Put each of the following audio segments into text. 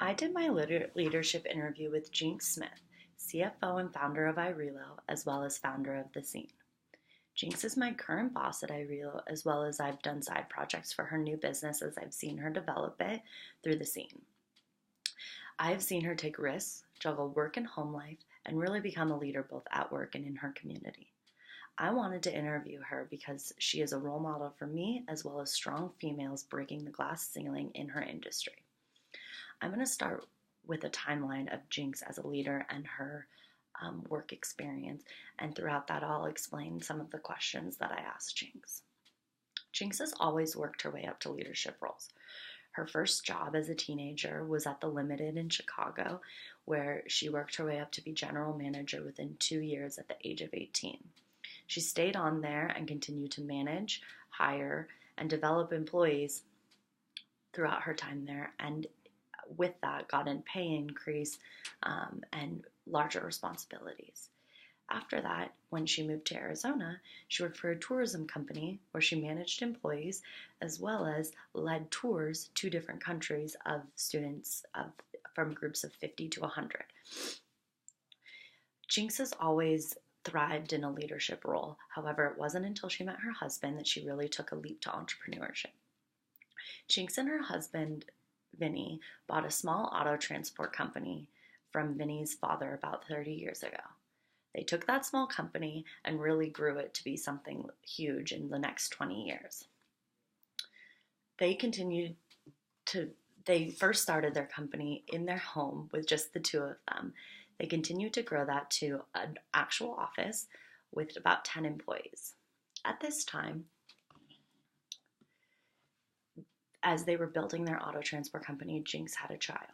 I did my leadership interview with Jinx Smith, CFO and founder of iRelo, as well as founder of The Scene. Jinx is my current boss at iRelo, as well as I've done side projects for her new business as I've seen her develop it through The Scene. I've seen her take risks, juggle work and home life, and really become a leader both at work and in her community. I wanted to interview her because she is a role model for me, as well as strong females breaking the glass ceiling in her industry. I'm going to start with a timeline of Jinx as a leader and her work experience, and throughout that, I'll explain some of the questions that I asked Jinx. Jinx has always worked her way up to leadership roles. Her first job as a teenager was at the Limited in Chicago, where she worked her way up to be general manager within 2 years at the age of 18. She stayed on there and continued to manage, hire, and develop employees throughout her time there, and with that got an pay increase and larger responsibilities. After that, when she moved to Arizona, she worked for a tourism company where she managed employees as well as led tours to different countries of students from groups of 50 to 100. Jinx has always thrived in a leadership role. However, it wasn't until she met her husband that she really took a leap to entrepreneurship. Jinx and her husband, Vinny, bought a small auto transport company from Vinny's father about 30 years ago. They took that small company and really grew it to be something huge in the next 20 years. They first started their company in their home with just the two of them. They continued to grow that to an actual office with about 10 employees. At this time, as they were building their auto transport company, Jinx had a child.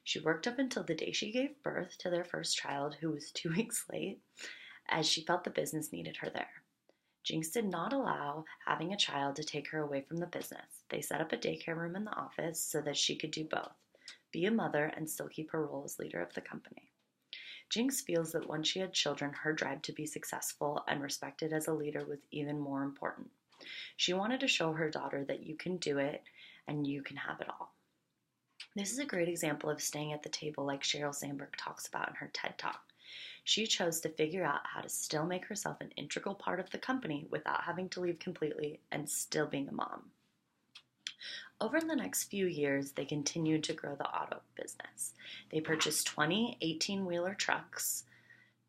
She worked up until the day she gave birth to their first child, who was 2 weeks late, as she felt the business needed her there. Jinx did not allow having a child to take her away from the business. They set up a daycare room in the office so that she could do both, be a mother and still keep her role as leader of the company. Jinx feels that once she had children, her drive to be successful and respected as a leader was even more important. She wanted to show her daughter that you can do it and you can have it all. This is a great example of staying at the table like Sheryl Sandberg talks about in her TED Talk. She chose to figure out how to still make herself an integral part of the company without having to leave completely and still being a mom. Over the next few years, they continued to grow the auto business. They purchased 20 18-wheeler trucks,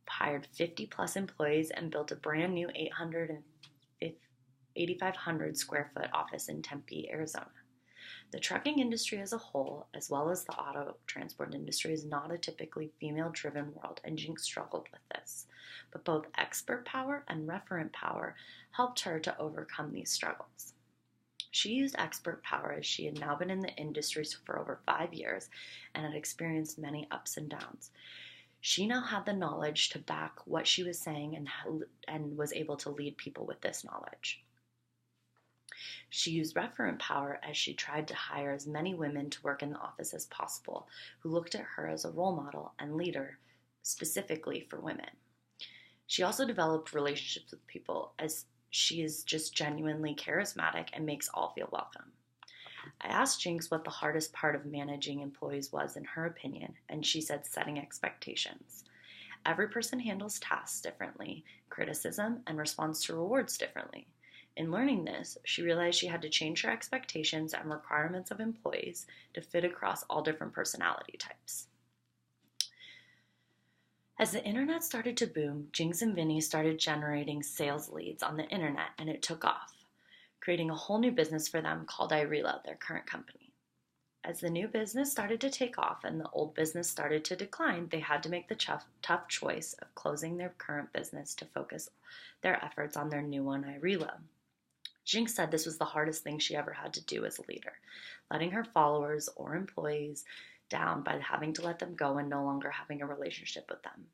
hired 50 plus employees, and built a brand new 8,500 square foot office in Tempe, Arizona. The trucking industry as a whole, as well as the auto transport industry, is not a typically female-driven world, and Jinx struggled with this. But both expert power and referent power helped her to overcome these struggles. She used expert power as she had now been in the industry for over 5 years and had experienced many ups and downs. She now had the knowledge to back what she was saying and was able to lead people with this knowledge. She used referent power as she tried to hire as many women to work in the office as possible, who looked at her as a role model and leader specifically for women. She also developed relationships with people as she is just genuinely charismatic and makes all feel welcome. I asked Jinx what the hardest part of managing employees was in her opinion, and she said setting expectations. Every person handles tasks differently, criticism, and responds to rewards differently. In learning this, she realized she had to change her expectations and requirements of employees to fit across all different personality types. As the internet started to boom, Jinx and Vinny started generating sales leads on the internet, and it took off, creating a whole new business for them called iRelo, their current company. As the new business started to take off and the old business started to decline, they had to make the tough choice of closing their current business to focus their efforts on their new one, iRelo. Jinx said this was the hardest thing she ever had to do as a leader, letting her followers or employees down by having to let them go and no longer having a relationship with them.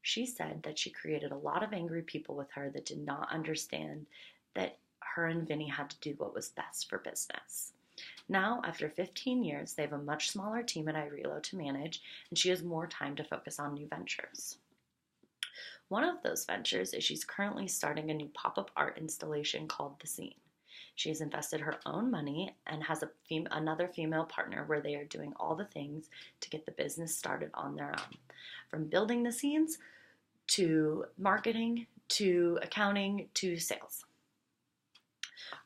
She said that she created a lot of angry people with her that did not understand that her and Vinny had to do what was best for business. Now, after 15 years, they have a much smaller team at iRelo to manage, and she has more time to focus on new ventures. One of those ventures is she's currently starting a new pop-up art installation called The Scene. She has invested her own money and has another female partner where they are doing all the things to get the business started on their own. From building the scenes to marketing to accounting to sales.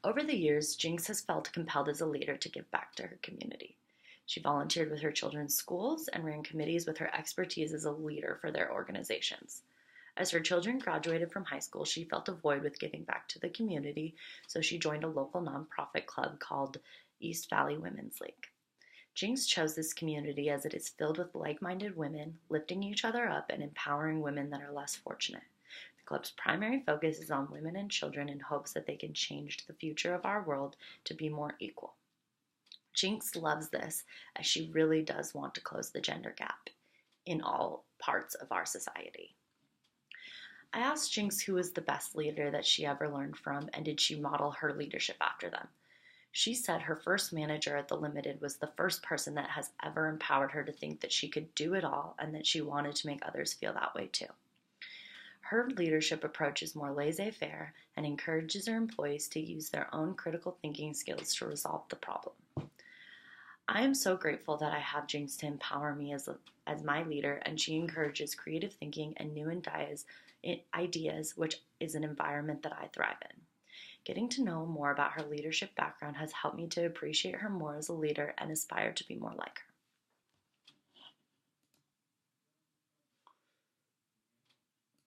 Over the years, Jinx has felt compelled as a leader to give back to her community. She volunteered with her children's schools and ran committees with her expertise as a leader for their organizations. As her children graduated from high school, she felt a void with giving back to the community, so she joined a local nonprofit club called East Valley Women's League. Jinx chose this community as it is filled with like-minded women, lifting each other up and empowering women that are less fortunate. The club's primary focus is on women and children in hopes that they can change the future of our world to be more equal. Jinx loves this, as she really does want to close the gender gap in all parts of our society. I asked Jinx who was the best leader that she ever learned from, and did she model her leadership after them. She said her first manager at the Limited was the first person that has ever empowered her to think that she could do it all and that she wanted to make others feel that way too. Her leadership approach is more laissez-faire and encourages her employees to use their own critical thinking skills to resolve the problem. I am so grateful that I have Jinx to empower me as my leader, and she encourages creative thinking and new ideas, which is an environment that I thrive in. Getting to know more about her leadership background has helped me to appreciate her more as a leader and aspire to be more like her.